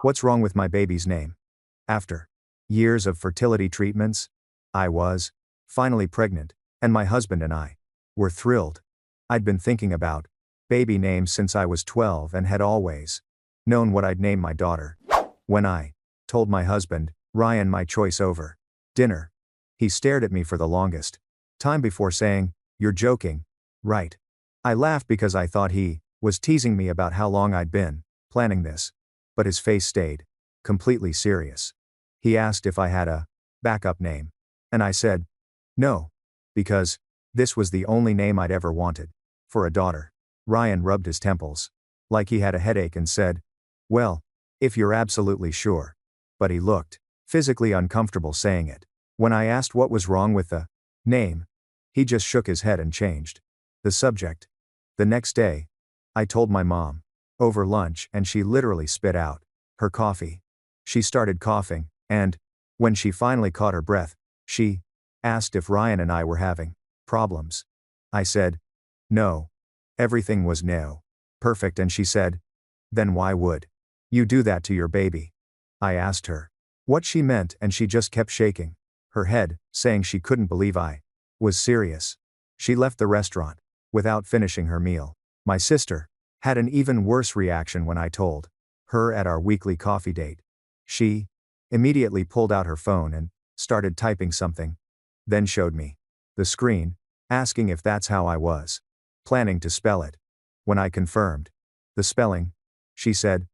What's wrong with my baby's name? After years of fertility treatments, I was finally pregnant, and my husband and I were thrilled. I'd been thinking about baby names since I was 12 and had always known what I'd name my daughter. When I told my husband, Ryan, my choice over dinner, he stared at me for the longest time before saying, "You're joking, right?" I laughed because I thought he was teasing me about how long I'd been planning this, but his face stayed completely serious. He asked if I had a backup name, and I said, no, because this was the only name I'd ever wanted for a daughter. Ryan rubbed his temples like he had a headache and said, "Well, if you're absolutely sure." But he looked physically uncomfortable saying it. When I asked what was wrong with the name, he just shook his head and changed the subject. The next day, I told my mom over lunch, and she literally spit out her coffee. She started coughing, and when she finally caught her breath, she asked if Ryan and I were having problems. I said, no. Everything was perfect, and she said, then why would you do that to your baby? I asked her what she meant, and she just kept shaking her head, saying she couldn't believe I was serious. She left the restaurant without finishing her meal. My sister had an even worse reaction when I told her at our weekly coffee date. She immediately pulled out her phone and started typing something, then showed me the screen, asking if that's how I was planning to spell it. When I confirmed the spelling, she said,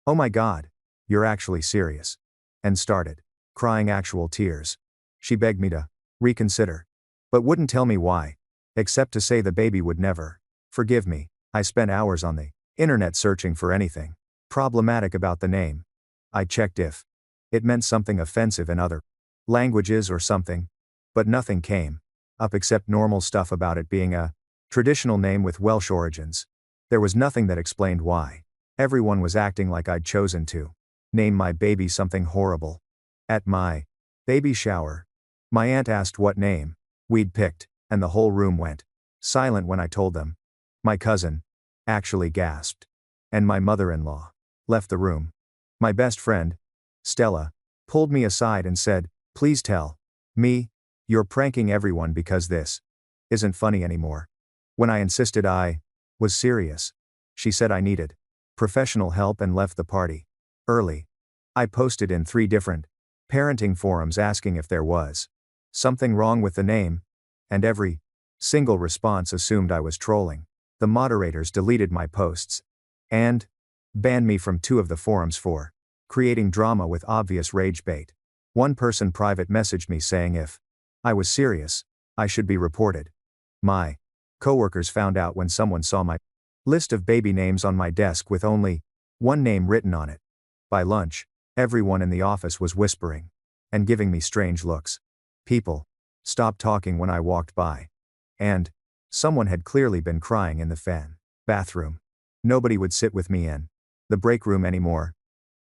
"Oh my God, you're actually serious," and started crying actual tears. She begged me to reconsider, but wouldn't tell me why, except to say the baby would never forgive me. I spent hours on the internet searching for anything problematic about the name. I checked if it meant something offensive in other languages or something, but nothing came up except normal stuff about it being a traditional name with Welsh origins. There was nothing that explained why everyone was acting like I'd chosen to name my baby something horrible. At my baby shower, my aunt asked what name we'd picked, and the whole room went silent when I told them. My cousin actually gasped, and my mother-in-law left the room. My best friend, Stella, pulled me aside and said, "Please tell me you're pranking everyone because this isn't funny anymore." When I insisted I was serious, she said I needed professional help and left the party early. I posted in 3 different parenting forums asking if there was something wrong with the name, and every single response assumed I was trolling. The moderators deleted my posts and banned me from 2 of the forums for creating drama with obvious rage bait. One person private messaged me saying if I was serious, I should be reported. My coworkers found out when someone saw my list of baby names on my desk with only one name written on it. By lunch, everyone in the office was whispering and giving me strange looks. People stopped talking when I walked by, and someone had clearly been crying in the bathroom. Nobody would sit with me in the break room anymore.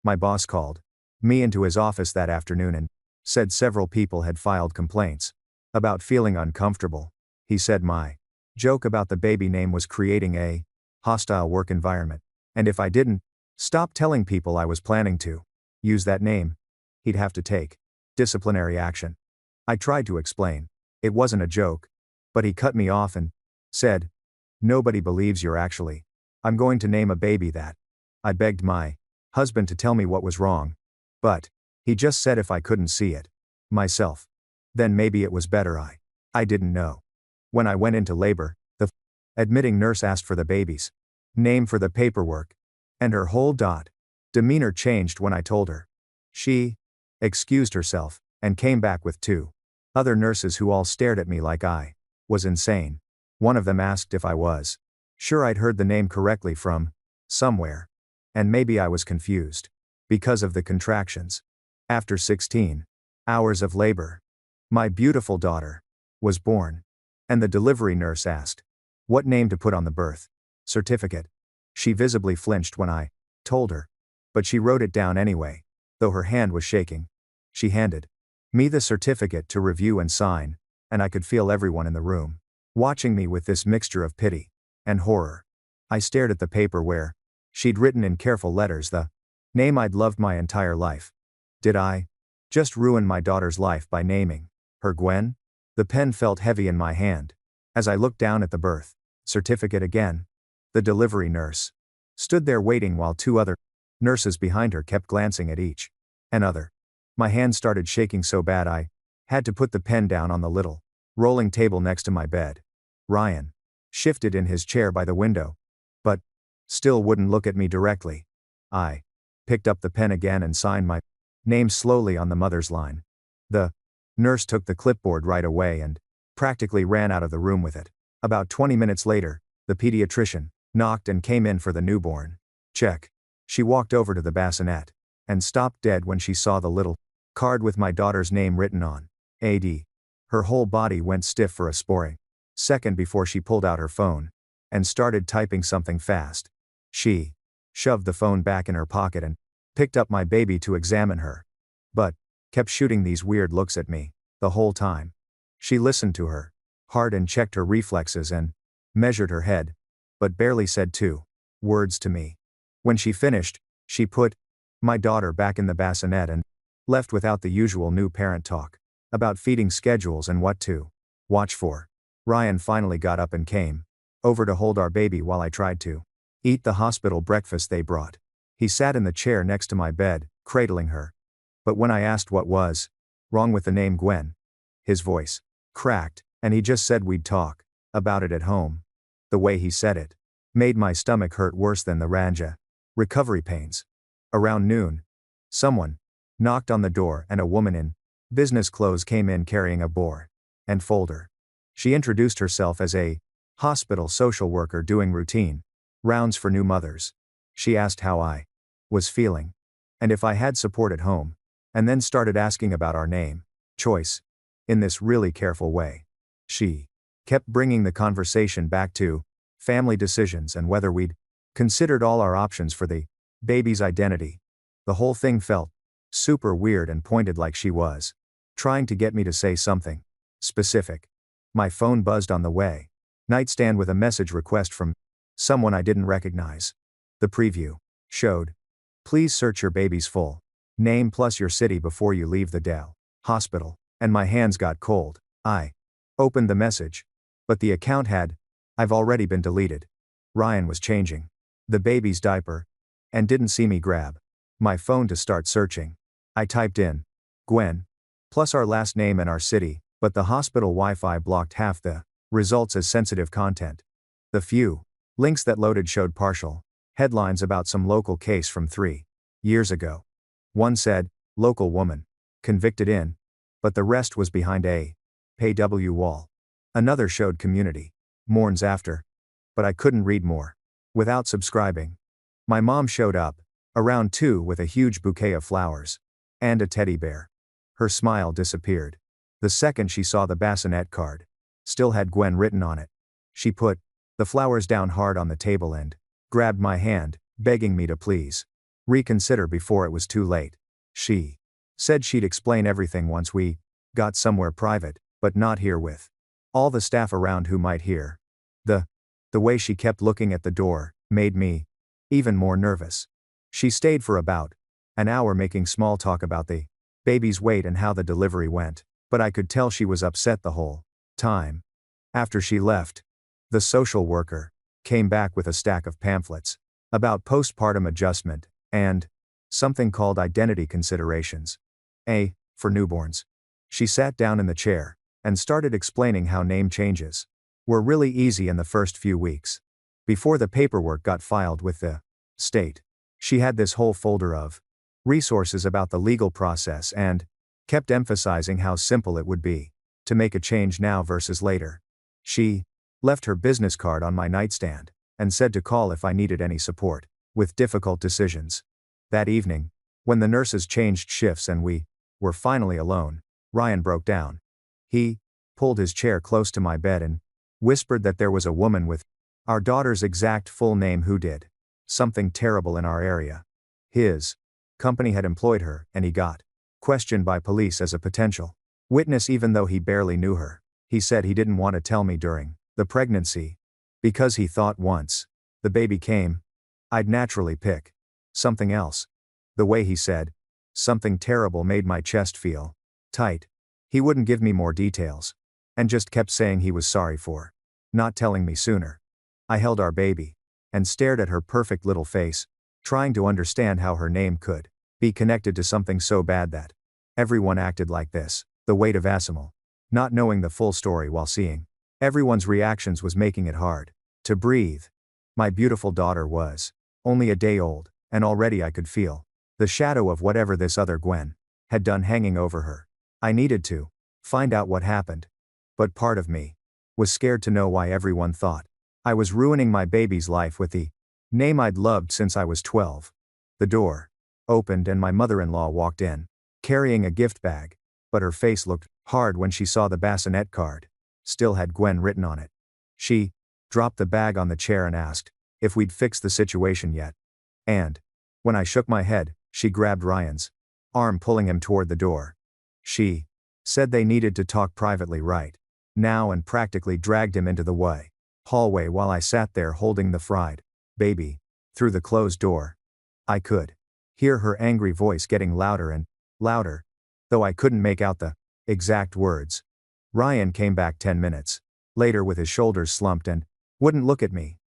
My boss called me into his office that afternoon and said several people had filed complaints about feeling uncomfortable. He said my joke about the baby name was creating a hostile work environment, and if I didn't stop telling people I was planning to use that name, he'd have to take disciplinary action. I tried to explain it wasn't a joke, but he cut me off and said, "Nobody believes you're actually. I'm going to name a baby that." I begged my husband to tell me what was wrong, but he just said if I couldn't see it myself, then maybe it was better I didn't know. When I went into labor, the admitting nurse asked for the baby's name for the paperwork, and her whole demeanor changed when I told her. She excused herself and came back with 2 other nurses who all stared at me like I was insane. One of them asked if I was sure I'd heard the name correctly from somewhere, and maybe I was confused because of the contractions. After 16 hours of labor, my beautiful daughter was born, and the delivery nurse asked what name to put on the birth certificate. She visibly flinched when I told her, but she wrote it down anyway, though her hand was shaking. She handed me the certificate to review and sign, and I could feel everyone in the room watching me with this mixture of pity and horror. I stared at the paper where she'd written in careful letters the Name I'd loved my entire life. Did I just ruin my daughter's life by naming her Gwen? The pen felt heavy in my hand. As I looked down at the birth certificate again, the delivery nurse stood there waiting while two other nurses behind her kept glancing at each another. My hand started shaking so bad I had to put the pen down on the little rolling table next to my bed. Ryan shifted in his chair by the window, but still wouldn't look at me directly. I picked up the pen again and signed my name slowly on the mother's line. The nurse took the clipboard right away and practically ran out of the room with it. About 20 minutes later, the pediatrician knocked and came in for the newborn. Check. She walked over to the bassinet and stopped dead when she saw the little card with my daughter's name written on AD. Her whole body went stiff for a sporing second before she pulled out her phone and started typing something fast. She shoved the phone back in her pocket and picked up my baby to examine her, but kept shooting these weird looks at me the whole time. She listened to her heart and checked her reflexes and measured her head, but barely said 2 words to me. When she finished, she put my daughter back in the bassinet and left without the usual new parent talk about feeding schedules and what to watch for. Ryan finally got up and came over to hold our baby while I tried to eat the hospital breakfast they brought. He sat in the chair next to my bed, cradling her. But when I asked what was wrong with the name Gwen, his voice cracked, and he just said we'd talk about it at home. The way he said it made my stomach hurt worse than the Ranja recovery pains. Around noon, someone knocked on the door and a woman in business clothes came in carrying a bore and folder. She introduced herself as a hospital social worker doing routine rounds for new mothers. She asked how I was feeling and if I had support at home, and then started asking about our name choice in this really careful way. She kept bringing the conversation back to family decisions and whether we'd considered all our options for the baby's identity. The whole thing felt super weird and pointed, like she was trying to get me to say something specific. My phone buzzed on the way nightstand with a message request from someone I didn't recognize. The preview showed, "Please search your baby's full name plus your city before you leave the Dell hospital," and my hands got cold. I opened the message, but the account I've already been deleted. Ryan was changing the baby's diaper and didn't see me grab my phone to start searching. I typed in Gwen plus our last name and our city, but the hospital Wi-Fi blocked half the results as sensitive content. The few links that loaded showed partial headlines about some local case from 3 years ago. One said, "Local woman convicted in," but the rest was behind a pay-w wall. Another showed "Community mourns after," but I couldn't read more without subscribing. My mom showed up around 2 with a huge bouquet of flowers and a teddy bear. Her smile disappeared the second she saw the bassinet card still had Gwen written on it. She put the flowers down hard on the table and grabbed my hand, begging me to please reconsider before it was too late. She said she'd explain everything once we got somewhere private, but not here with all the staff around who might hear. The way she kept looking at the door made me even more nervous. She stayed for about an hour making small talk about the baby's weight and how the delivery went, but I could tell she was upset the whole time. After she left, the social worker came back with a stack of pamphlets about postpartum adjustment and something called identity considerations. For newborns. She sat down in the chair and started explaining how name changes were really easy in the first few weeks. Before the paperwork got filed with the state, she had this whole folder of resources about the legal process and kept emphasizing how simple it would be to make a change now versus later. She left her business card on my nightstand and said to call if I needed any support with difficult decisions. That evening, when the nurses changed shifts and we were finally alone, Ryan broke down. He pulled his chair close to my bed and whispered that there was a woman with our daughter's exact full name who did something terrible in our area. His company had employed her, and he got questioned by police as a potential witness even though he barely knew her. He said he didn't want to tell me during the pregnancy because he thought once the baby came, I'd naturally pick something else. The way he said, something terrible made my chest feel tight. He wouldn't give me more details. And just kept saying he was sorry for not telling me sooner. I held our baby and stared at her perfect little face, trying to understand how her name could be connected to something so bad that everyone acted like this. The weight of Asimal, not knowing the full story while seeing everyone's reactions was making it hard to breathe. My beautiful daughter was only a day old, and already I could feel the shadow of whatever this other Gwen had done hanging over her. I needed to find out what happened. But part of me was scared to know why everyone thought I was ruining my baby's life with the name I'd loved since I was 12. The door opened and my mother-in-law walked in, carrying a gift bag, but her face looked hard when she saw the bassinet card. Still had Gwen written on it. She dropped the bag on the chair and asked if we'd fixed the situation yet. And when I shook my head, she grabbed Ryan's arm, pulling him toward the door. She said they needed to talk privately right now and practically dragged him into the hallway while I sat there holding the fried baby. Through the closed door, I could hear her angry voice getting louder and louder, though I couldn't make out the exact words. Ryan came back 10 minutes later with his shoulders slumped and wouldn't look at me.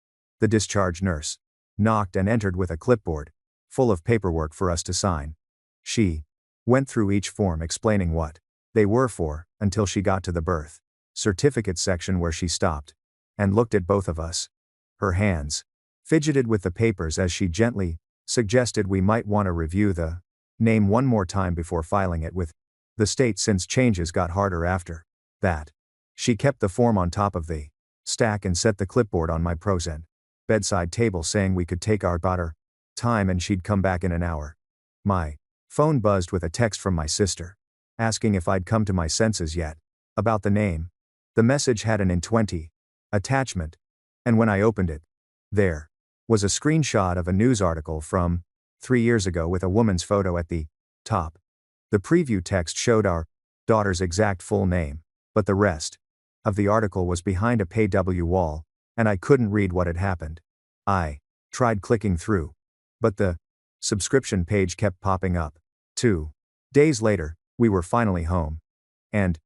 The discharge nurse knocked and entered with a clipboard full of paperwork for us to sign. She went through each form explaining what they were for until she got to the birth certificate section where she stopped and looked at both of us. Her hands fidgeted with the papers as she gently suggested we might want to review the name one more time before filing it with the state, since changes got harder after that. She kept the form on top of the stack and set the clipboard on my pros and bedside table, saying we could take our daughter time and she'd come back in an hour. My phone buzzed with a text from my sister, asking if I'd come to my senses yet about the name. The message had an in-20 attachment, and when I opened it, there was a screenshot of a news article from 3 years ago with a woman's photo at the top. The preview text showed our daughter's exact full name, but the rest of the article was behind a PW wall, and I couldn't read what had happened. I tried clicking through, but the subscription page kept popping up. 2 days later, we were finally home, and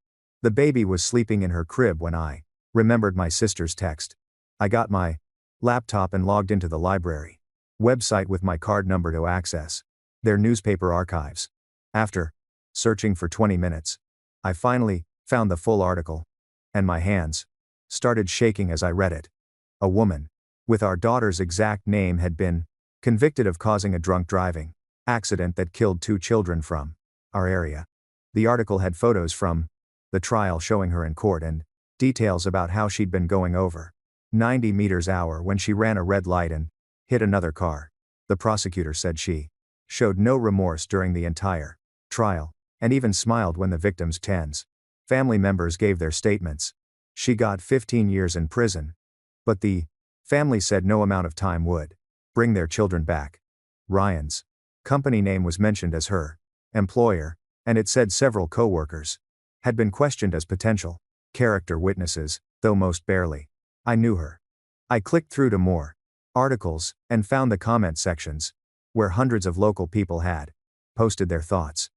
the baby was sleeping in her crib when I remembered my sister's text. I got my laptop and logged into the library website with my card number to access their newspaper archives. After searching for 20 minutes, I finally found the full article, and my hands started shaking as I read it. A woman with our daughter's exact name had been convicted of causing a drunk driving accident that killed 2 children from our area. The article had photos from the trial showing her in court and details about how she'd been going over 90 meters an hour when she ran a red light and hit another car. The prosecutor said she showed no remorse during the entire trial, and even smiled when the victim's family members gave their statements. She got 15 years in prison, but the family said no amount of time would bring their children back. Ryan's company name was mentioned as her employer, and it said several coworkers had been questioned as potential character witnesses, though most barely. I knew her. I clicked through to more articles and found the comment sections, where hundreds of local people had posted their thoughts.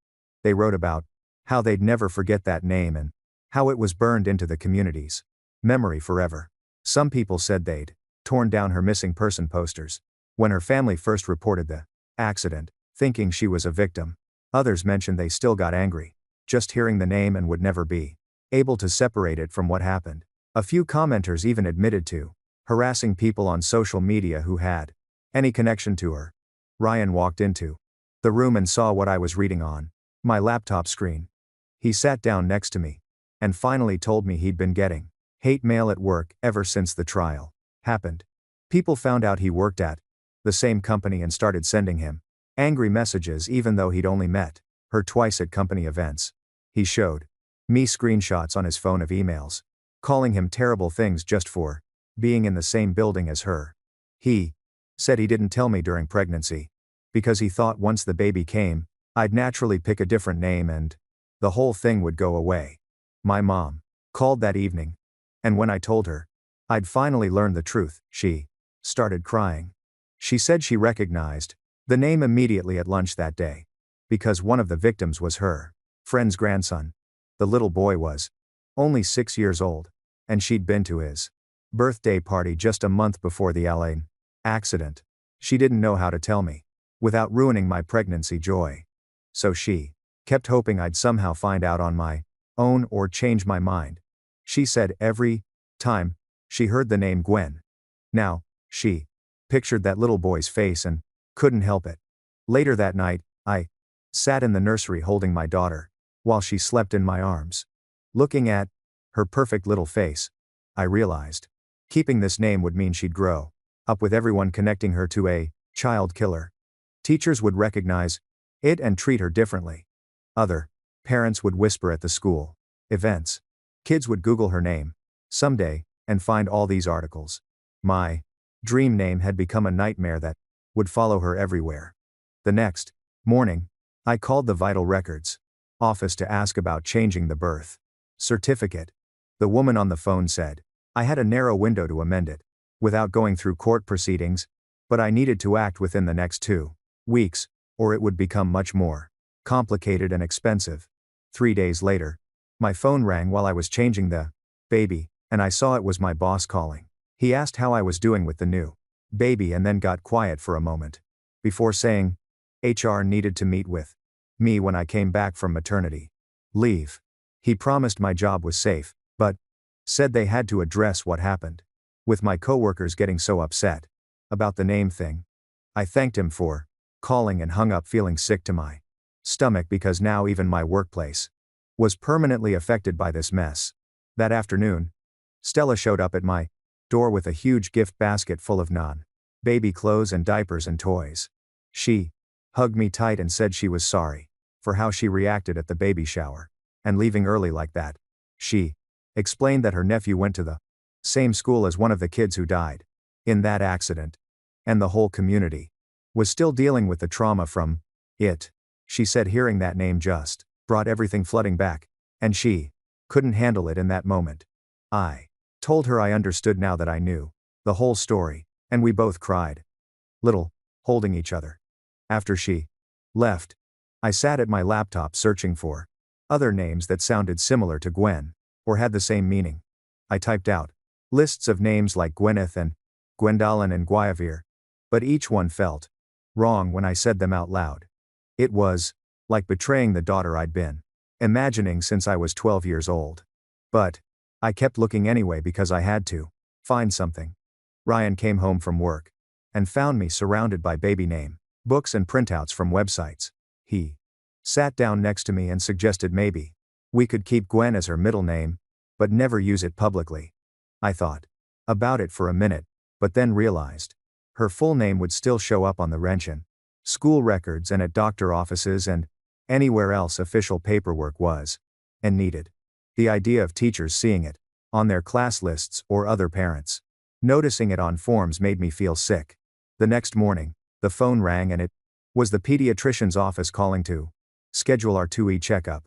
They wrote about how they'd never forget that name and how it was burned into the community's memory forever. Some people said they'd torn down her missing person posters when her family first reported the accident, thinking she was a victim. Others mentioned they still got angry just hearing the name and would never be able to separate it from what happened. A few commenters even admitted to harassing people on social media who had any connection to her. Ryan walked into the room and saw what I was reading on my laptop screen. He sat down next to me and finally told me he'd been getting hate mail at work ever since the trial happened. People found out he worked at the same company and started sending him angry messages even though he'd only met her twice at company events. He showed me screenshots on his phone of emails, calling him terrible things just for being in the same building as her. He said he didn't tell me during pregnancy because he thought once the baby came, I'd naturally pick a different name and the whole thing would go away. My mom called that evening, and when I told her I'd finally learned the truth, she started crying. She said she recognized The name immediately at lunch that day. Because one of the victims was her friend's grandson. The little boy was only 6 years old, and she'd been to his birthday party just a month before the LA accident. She didn't know how to tell me, without ruining my pregnancy joy. So she kept hoping I'd somehow find out on my own or change my mind. She said every time she heard the name Gwen. Now, she pictured that little boy's face and couldn't help it. Later that night, I sat in the nursery holding my daughter, while she slept in my arms. Looking at her perfect little face, I realized keeping this name would mean she'd grow up with everyone connecting her to a child killer. Teachers would recognize it and treat her differently. Other parents would whisper at the school events. Kids would Google her name someday and find all these articles. My dream name had become a nightmare that would follow her everywhere. The next morning, I called the Vital Records office to ask about changing the birth certificate. The woman on the phone said I had a narrow window to amend it, without going through court proceedings, but I needed to act within the next 2 weeks, or it would become much more complicated and expensive. 3 days later, my phone rang while I was changing the baby, and I saw it was my boss calling. He asked how I was doing with the new baby and then got quiet for a moment, before saying HR needed to meet with me when I came back from maternity leave. He promised my job was safe, but said they had to address what happened with my coworkers getting so upset about the name thing. I thanked him for calling and hung up feeling sick to my stomach because now even my workplace was permanently affected by this mess. That afternoon, Stella showed up at my door with a huge gift basket full of baby clothes and diapers and toys. She hugged me tight and said she was sorry for how she reacted at the baby shower and leaving early like that. She explained that her nephew went to the same school as one of the kids who died in that accident, and the whole community was still dealing with the trauma from it. She said hearing that name just brought everything flooding back, and she couldn't handle it in that moment. I told her I understood now that I knew the whole story, and we both cried little, holding each other. After she left, I sat at my laptop searching for other names that sounded similar to Gwen, or had the same meaning. I typed out lists of names like Gwyneth and Gwendolyn and Guinevere, but each one felt wrong when I said them out loud. It was like betraying the daughter I'd been imagining since I was 12 years old. But I kept looking anyway because I had to find something. Ryan came home from work and found me surrounded by baby name books and printouts from websites. He sat down next to me and suggested maybe we could keep Gwen as her middle name, but never use it publicly. I thought about it for a minute, but then realized her full name would still show up on the Wrenchen school records and at doctor offices and anywhere else official paperwork was and needed. The idea of teachers seeing it on their class lists or other parents noticing it on forms made me feel sick. The next morning, the phone rang and it was the pediatrician's office calling to schedule our 2E checkup.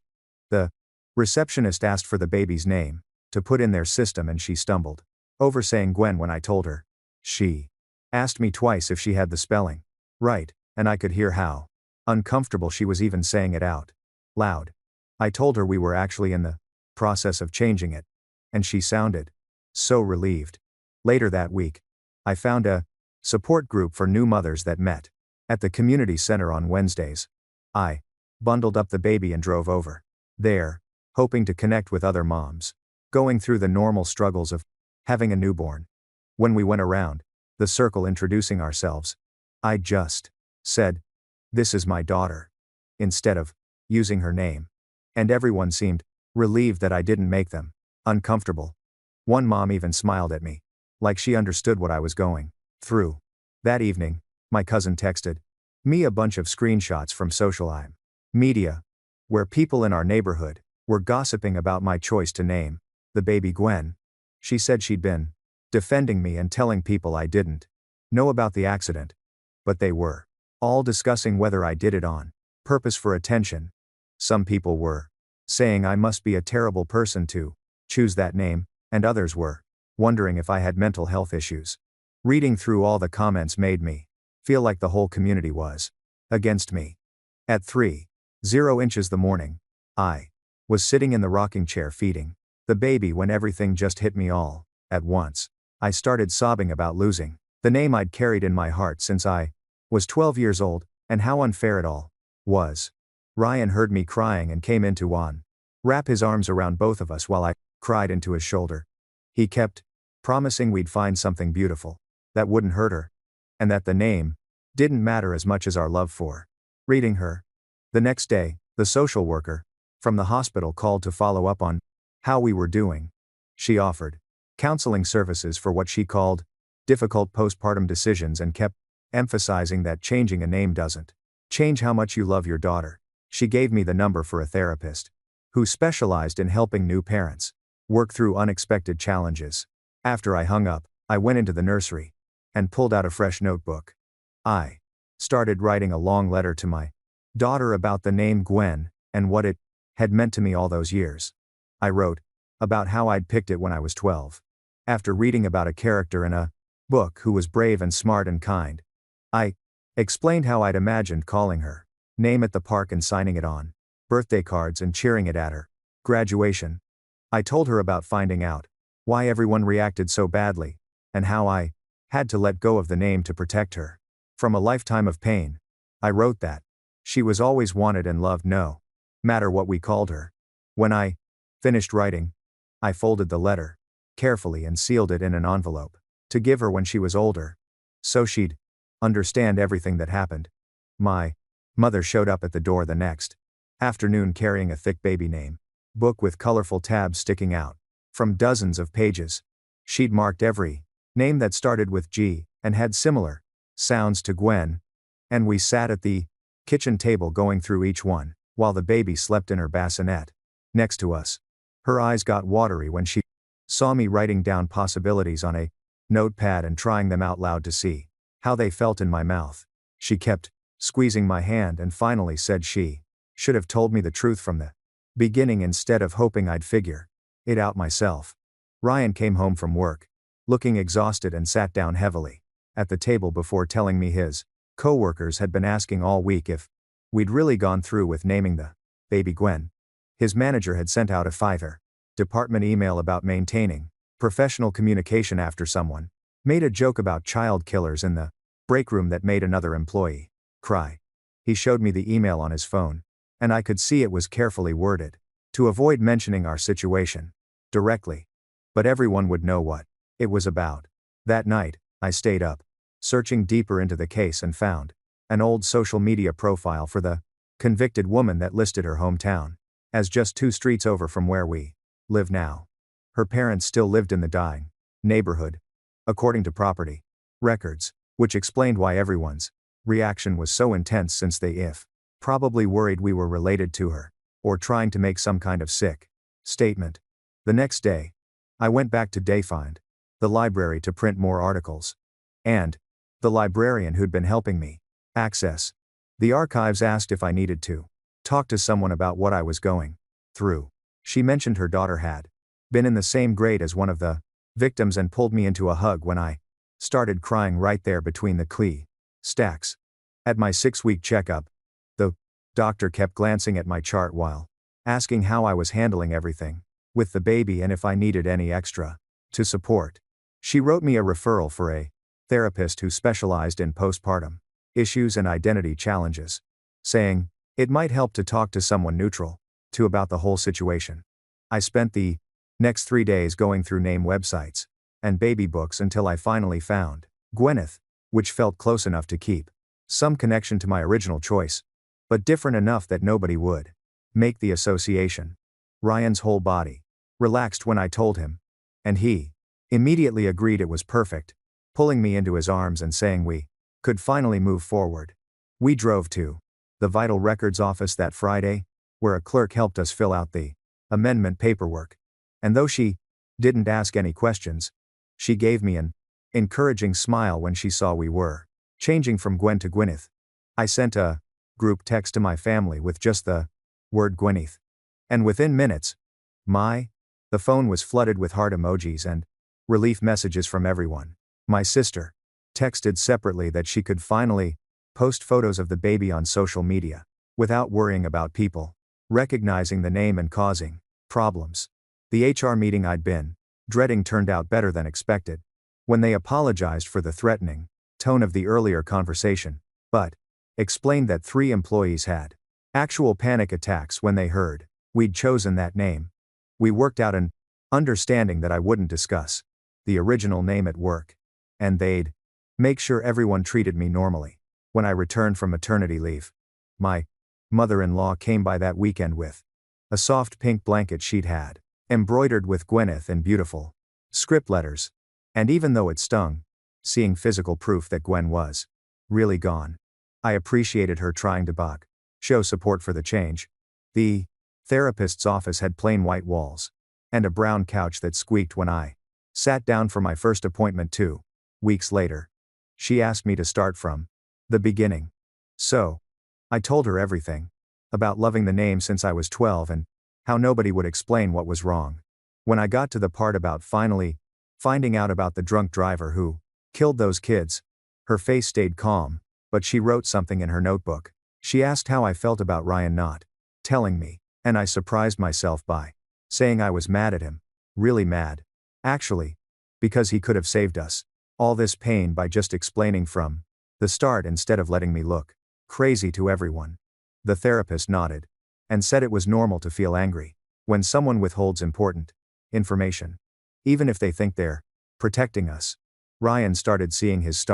The receptionist asked for the baby's name to put in their system and she stumbled over saying Gwen when I told her. She asked me twice if she had the spelling right, and I could hear how uncomfortable she was even saying it out loud. I told her we were actually in the process of changing it, and she sounded so relieved. Later that week, I found a support group for new mothers that met at the community center on Wednesdays. I bundled up the baby and drove over there, hoping to connect with other moms going through the normal struggles of having a newborn. When we went around the circle introducing ourselves, I just said, "This is my daughter," instead of using her name. And everyone seemed relieved that I didn't make them uncomfortable. One mom even smiled at me, like she understood what I was going through. That evening, my cousin texted me a bunch of screenshots from social media, where people in our neighborhood were gossiping about my choice to name the baby Gwen. She said she'd been defending me and telling people I didn't know about the accident, but they were all discussing whether I did it on purpose for attention. Some people were saying I must be a terrible person to choose that name, and others were wondering if I had mental health issues. Reading through all the comments made me feel like the whole community was against me. At 3:00 the morning, I was sitting in the rocking chair feeding the baby when everything just hit me all at once. I started sobbing about losing the name I'd carried in my heart since I was 12 years old, and how unfair it all was. Ryan heard me crying and came in to wrap his arms around both of us while I cried into his shoulder. He kept promising we'd find something beautiful that wouldn't hurt her, and that the name didn't matter as much as our love for reading her. The next day, the social worker from the hospital called to follow up on how we were doing. She offered counseling services for what she called difficult postpartum decisions and kept emphasizing that changing a name doesn't change how much you love your daughter. She gave me the number for a therapist who specialized in helping new parents work through unexpected challenges. After I hung up, I went into the nursery and pulled out a fresh notebook. I started writing a long letter to my daughter about the name Gwen and what it had meant to me all those years. I wrote about how I'd picked it when I was 12. After reading about a character in a book who was brave and smart and kind, I explained how I'd imagined calling her name at the park and signing it on birthday cards and cheering it at her graduation. I told her about finding out why everyone reacted so badly, and how I had to let go of the name to protect her from a lifetime of pain. I wrote that she was always wanted and loved no matter what we called her. When I finished writing, I folded the letter carefully and sealed it in an envelope to give her when she was older, so she'd understand everything that happened. My mother showed up at the door the next afternoon carrying a thick baby name book with colorful tabs sticking out from dozens of pages. She'd marked every name that started with G and had similar sounds to Gwen, and we sat at the kitchen table going through each one while the baby slept in her bassinet next to us. Her eyes got watery when she saw me writing down possibilities on a notepad and trying them out loud to see how they felt in my mouth. She kept squeezing my hand and finally said she should have told me the truth from the beginning instead of hoping I'd figure it out myself. Ryan came home from work, looking exhausted, and sat down heavily at the table before telling me his coworkers had been asking all week if we'd really gone through with naming the baby Gwen. His manager had sent out a fire department email about maintaining professional communication after someone made a joke about child killers in the break room that made another employee cry. He showed me the email on his phone, and I could see it was carefully worded to avoid mentioning our situation directly, but everyone would know what it was about. That night, I stayed up, searching deeper into the case, and found an old social media profile for the convicted woman that listed her hometown as just 2 streets over from where we live now. Her parents still lived in the dying neighborhood, according to property records, which explained why everyone's reaction was so intense, since they probably worried we were related to her, or trying to make some kind of sick statement. The next day, I went back to Dayfind, the library, to print more articles. And the librarian who'd been helping me access the archives asked if I needed to talk to someone about what I was going through. She mentioned her daughter had been in the same grade as one of the victims and pulled me into a hug when I started crying right there between the stacks. At my 6-week checkup, the doctor kept glancing at my chart while asking how I was handling everything with the baby and if I needed any extra to support. She wrote me a referral for a therapist who specialized in postpartum issues and identity challenges, saying it might help to talk to someone neutral too about the whole situation. I spent the next 3 days going through name websites and baby books until I finally found Gwyneth, which felt close enough to keep some connection to my original choice, but different enough that nobody would make the association. Ryan's whole body relaxed when I told him, and he immediately agreed it was perfect, pulling me into his arms and saying we could finally move forward. We drove to the Vital Records office that Friday, where a clerk helped us fill out the amendment paperwork, and though she didn't ask any questions, she gave me an encouraging smile when she saw we were changing from Gwen to Gwyneth. I sent a group text to my family with just the word Gwyneth, and within minutes, the phone was flooded with heart emojis and relief messages from everyone. My sister texted separately that she could finally post photos of the baby on social media without worrying about people recognizing the name and causing problems. The HR meeting I'd been dreading turned out better than expected when they apologized for the threatening tone of the earlier conversation, but explained that 3 employees had actual panic attacks when they heard we'd chosen that name. We worked out an understanding that I wouldn't discuss the original name at work, and they'd make sure everyone treated me normally. When I returned from maternity leave, my mother-in-law came by that weekend with a soft pink blanket she'd had embroidered with Gwyneth in beautiful script letters, and even though it stung, seeing physical proof that Gwen was really gone, I appreciated her trying to show support for the change. The therapist's office had plain white walls and a brown couch that squeaked when I sat down for my first appointment 2 weeks later. She asked me to start from the beginning. So, I told her everything about loving the name since I was 12 and how nobody would explain what was wrong. When I got to the part about finally finding out about the drunk driver who killed those kids, her face stayed calm, but she wrote something in her notebook. She asked how I felt about Ryan not telling me, and I surprised myself by saying I was mad at him. Really mad. Actually. Because he could have saved us all this pain by just explaining from the start instead of letting me look crazy to everyone. The therapist nodded and said it was normal to feel angry when someone withholds important information, even if they think they're protecting us. Ryan started seeing his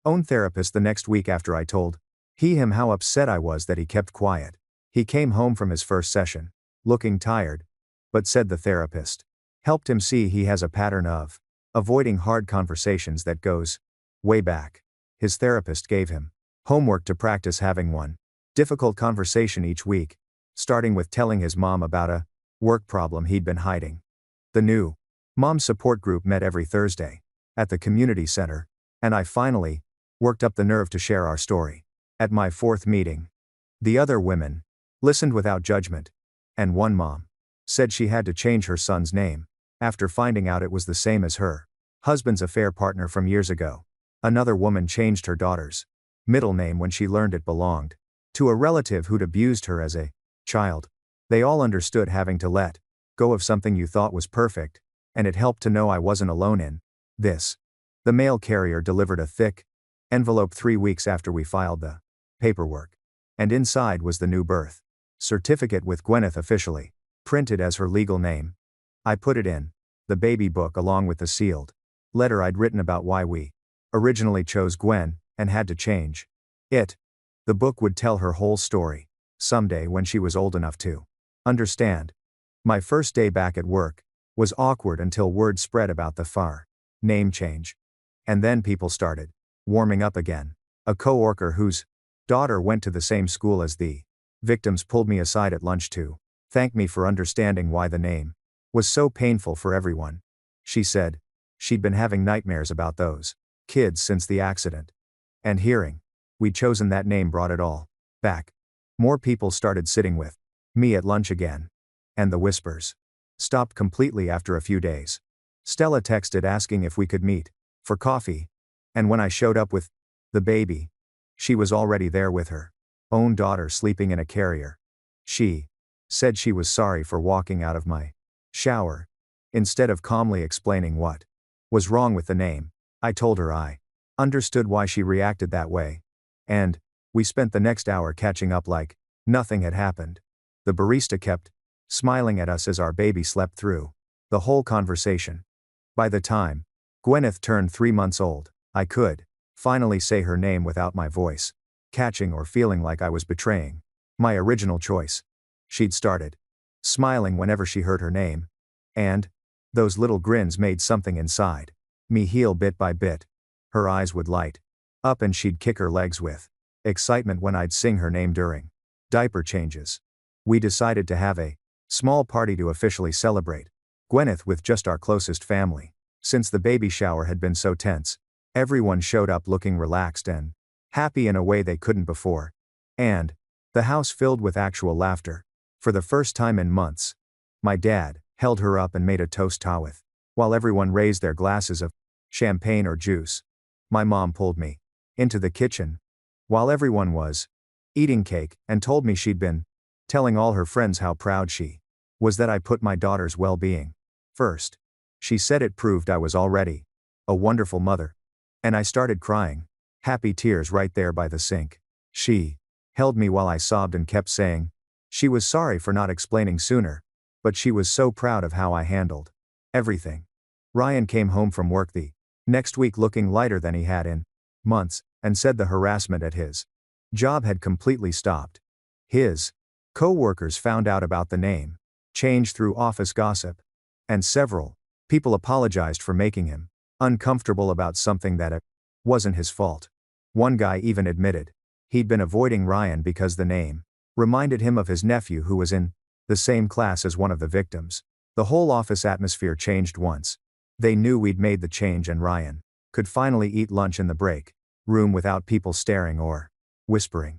own therapist the next week after I told him how upset I was that he kept quiet. He came home from his first session, looking tired, but said the therapist helped him see he has a pattern of avoiding hard conversations that goes way back. His therapist gave him homework to practice having one difficult conversation each week, starting with telling his mom about a work problem he'd been hiding. The new mom support group met every Thursday at the community center, and I finally worked up the nerve to share our story. At my 4th meeting, the other women listened without judgment, and one mom said she had to change her son's name after finding out it was the same as her husband's affair partner from years ago. Another woman changed her daughter's middle name when she learned it belonged to a relative who'd abused her as a child. They all understood having to let go of something you thought was perfect, and it helped to know I wasn't alone in this. The mail carrier delivered a thick envelope 3 weeks after we filed the paperwork, and inside was the new birth certificate with Gwyneth officially printed as her legal name. I put it in the baby book along with the sealed letter I'd written about why we originally chose Gwen and had to change it. The book would tell her whole story someday when she was old enough to understand. My first day back at work was awkward until word spread about the far name change. And then people started warming up again. A coworker whose daughter went to the same school as the victims pulled me aside at lunch to thank me for understanding why the name was so painful for everyone. She said she'd been having nightmares about those kids since the accident. And hearing we'd chosen that name brought it all back. More people started sitting with me at lunch again. And the whispers stopped completely after a few days. Stella texted asking if we could meet for coffee, and when I showed up with the baby, she was already there with her own daughter sleeping in a carrier. She said she was sorry for walking out of my shower. Instead of calmly explaining what was wrong with the name, I told her I understood why she reacted that way. And we spent the next hour catching up like nothing had happened. The barista kept smiling at us as our baby slept through the whole conversation. By the time Gwyneth turned 3 months old, I could finally say her name without my voice catching or feeling like I was betraying my original choice. She'd started smiling whenever she heard her name, and those little grins made something inside me heal bit by bit. Her eyes would light up and she'd kick her legs with excitement when I'd sing her name during diaper changes. We decided to have a small party to officially celebrate Gwyneth with just our closest family. Since the baby shower had been so tense, everyone showed up looking relaxed and happy in a way they couldn't before. And the house filled with actual laughter. For the first time in months, my dad held her up and made a toast with, while everyone raised their glasses of champagne or juice. My mom pulled me into the kitchen while everyone was eating cake and told me she'd been telling all her friends how proud she was that I put my daughter's well-being first. She said it proved I was already a wonderful mother. And I started crying, happy tears right there by the sink. She held me while I sobbed and kept saying she was sorry for not explaining sooner, but she was so proud of how I handled everything. Ryan came home from work the next week looking lighter than he had in months, and said the harassment at his job had completely stopped. His coworkers found out about the name change through office gossip, and several people apologized for making him uncomfortable about something that it wasn't his fault. One guy even admitted he'd been avoiding Ryan because the name reminded him of his nephew who was in the same class as one of the victims. The whole office atmosphere changed once they knew we'd made the change, and Ryan could finally eat lunch in the break room without people staring or whispering.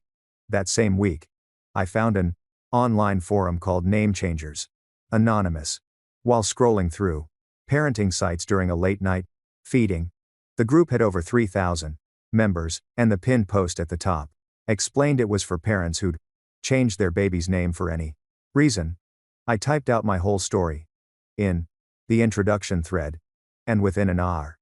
That same week, I found an online forum called Name Changers Anonymous. While scrolling through parenting sites during a late night feeding, the group had over 3,000 members, and the pinned post at the top explained it was for parents who'd changed their baby's name for any reason. I typed out my whole story in the introduction thread, and within an hour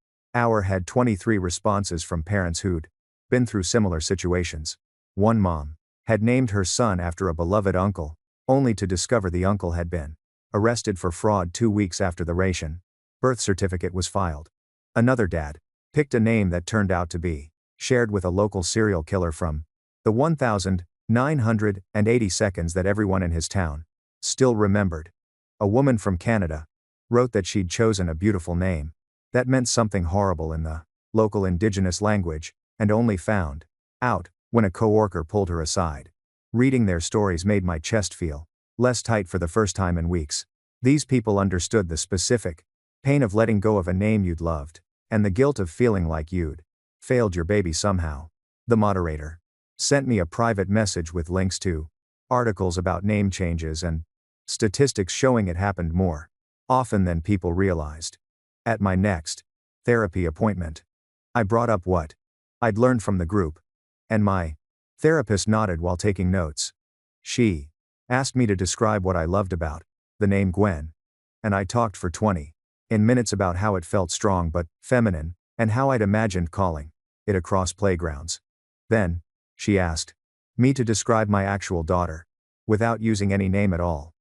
had 23 responses from parents who'd been through similar situations. One mom had named her son after a beloved uncle, only to discover the uncle had been arrested for fraud 2 weeks after the ration birth certificate was filed. Another dad picked a name that turned out to be shared with a local serial killer from the 1,980 seconds that everyone in his town still remembered. A woman from Canada wrote that she'd chosen a beautiful name that meant something horrible in the local indigenous language, and only found out when a coworker pulled her aside. Reading their stories made my chest feel less tight for the first time in weeks. These people understood the specific pain of letting go of a name you'd loved, and the guilt of feeling like you'd failed your baby somehow. The moderator sent me a private message with links to articles about name changes and statistics showing it happened more often than people realized. At my next therapy appointment, I brought up what I'd learned from the group, and my therapist nodded while taking notes. She asked me to describe what I loved about the name Gwen, and I talked for 20 minutes about how it felt strong but feminine, and how I'd imagined calling it across playgrounds. Then, she asked me to describe my actual daughter, without using any name at all.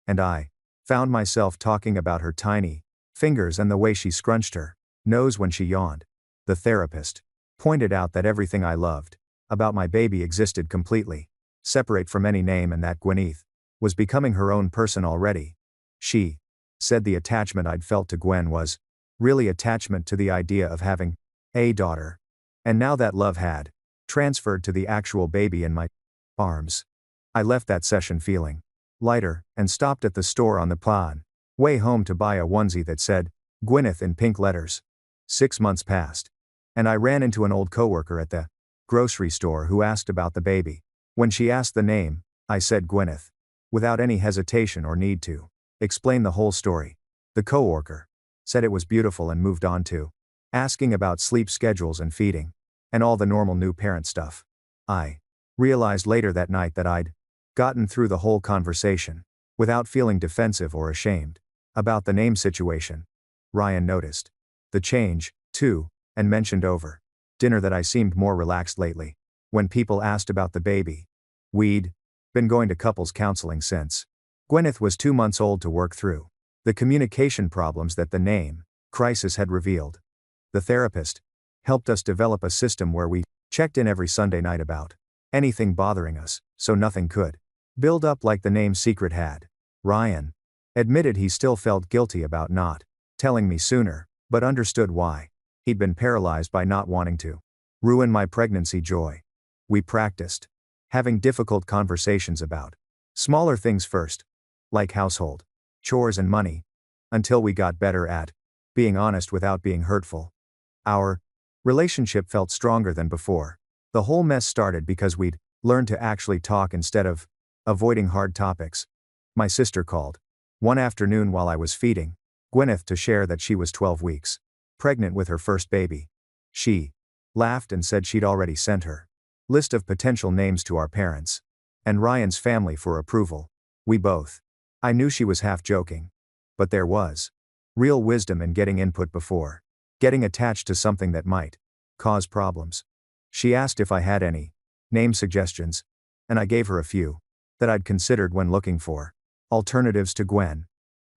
And I found myself talking about her tiny fingers and the way she scrunched her nose when she yawned. The therapist pointed out that everything I loved about my baby existed completely separate from any name, and that Gwyneth was becoming her own person already. She said the attachment I'd felt to Gwen was really attachment to the idea of having a daughter. And now that love had transferred to the actual baby in my arms. I left that session feeling lighter, and stopped at the store on the way home to buy a onesie that said Gwyneth in pink letters. 6 months passed, and I ran into an old coworker at the grocery store who asked about the baby. When she asked the name, I said Gwyneth, without any hesitation or need to explain the whole story. The coworker said it was beautiful and moved on to asking about sleep schedules and feeding, and all the normal new parent stuff. I realized later that night that I'd gotten through the whole conversation without feeling defensive or ashamed about the name situation. Ryan noticed the change, too, and mentioned over dinner that I seemed more relaxed lately. When people asked about the baby, we'd been going to couples counseling since Gwyneth was 2 months old to work through the communication problems that the name crisis had revealed. The therapist helped us develop a system where we checked in every Sunday night about anything bothering us, so nothing could build up like the name secret had. Ryan admitted he still felt guilty about not telling me sooner, but understood why. He'd been paralyzed by not wanting to ruin my pregnancy joy. We practiced having difficult conversations about smaller things first, like household chores and money, until we got better at being honest without being hurtful. Our relationship felt stronger than before. The whole mess started because we'd learned to actually talk instead of avoiding hard topics. My sister called one afternoon while I was feeding Gwyneth to share that she was 12 weeks pregnant with her first baby. She laughed and said she'd already sent her list of potential names to our parents and Ryan's family for approval. We both. I knew she was half joking. But there was real wisdom in getting input before getting attached to something that might cause problems. She asked if I had any name suggestions, and I gave her a few that I'd considered when looking for alternatives to Gwen.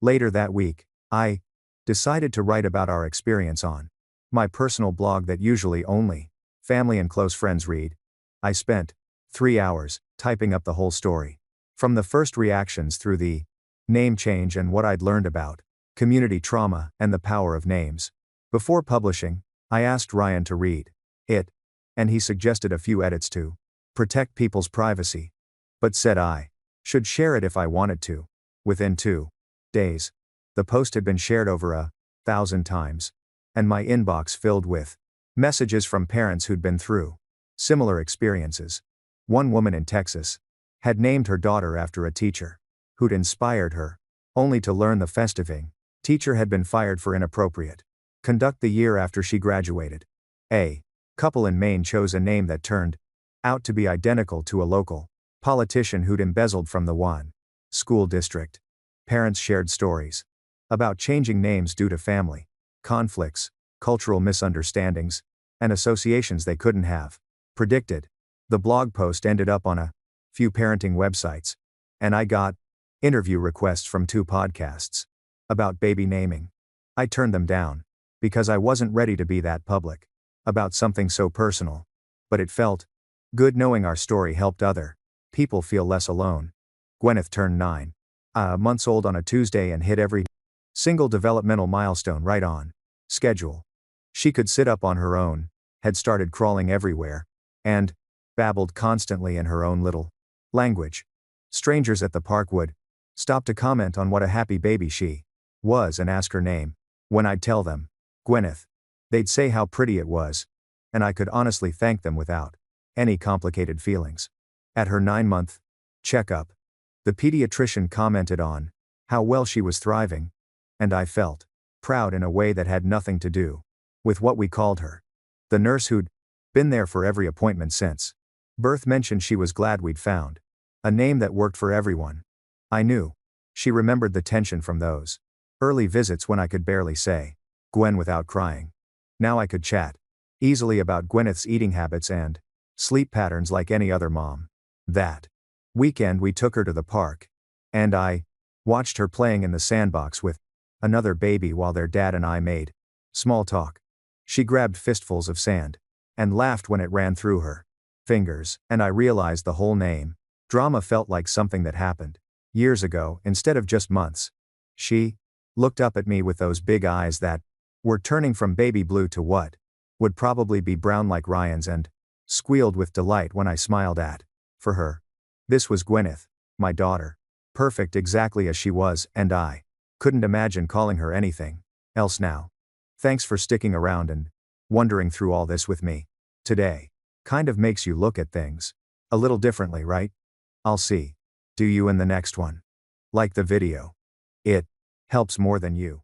Later that week, I decided to write about our experience on my personal blog that usually only family and close friends read. I spent 3 hours typing up the whole story. From the first reactions through the name change and what I'd learned about community trauma and the power of names. Before publishing, I asked Ryan to read it, and he suggested a few edits to protect people's privacy, but said I should share it if I wanted to. Within 2 days, the post had been shared over 1,000 times, and my inbox filled with messages from parents who'd been through similar experiences. One woman in Texas had named her daughter after a teacher who'd inspired her, only to learn the festiving teacher had been fired for inappropriate conduct the year after she graduated. A couple in Maine chose a name that turned out to be identical to a local politician who'd embezzled from the one school district. Parents shared stories about changing names due to family conflicts, cultural misunderstandings, and associations they couldn't have predicted. The blog post ended up on a few parenting websites, and I got interview requests from 2 podcasts about baby naming. I turned them down because I wasn't ready to be that public about something so personal. But it felt good knowing our story helped other people feel less alone. Gwyneth turned 9 months old on a Tuesday and hit every single developmental milestone right on schedule. She could sit up on her own, had started crawling everywhere, and babbled constantly in her own little language. Strangers at the park would stop to comment on what a happy baby she was and ask her name. When I'd tell them, Gwyneth, they'd say how pretty it was, and I could honestly thank them without any complicated feelings. At her 9-month checkup, the pediatrician commented on how well she was thriving, and I felt proud in a way that had nothing to do with what we called her. The nurse who'd been there for every appointment since birth mentioned she was glad we'd found a name that worked for everyone. I knew she remembered the tension from those early visits when I could barely say Gwen without crying. Now I could chat easily about Gwyneth's eating habits and sleep patterns like any other mom. That weekend we took her to the park, and I watched her playing in the sandbox with another baby while their dad and I made small talk. She grabbed fistfuls of sand and laughed when it ran through her fingers, and I realized the whole name drama felt like something that happened years ago instead of just months. She looked up at me with those big eyes that were turning from baby blue to what would probably be brown like Ryan's, and squealed with delight when I smiled at for her. This was Gwyneth, my daughter, perfect exactly as she was, and I couldn't imagine calling her anything else now. Thanks for sticking around and wondering through all this with me today. Kind of makes you look at things a little differently, right? I'll see you in the next one. Like the video. It helps more than you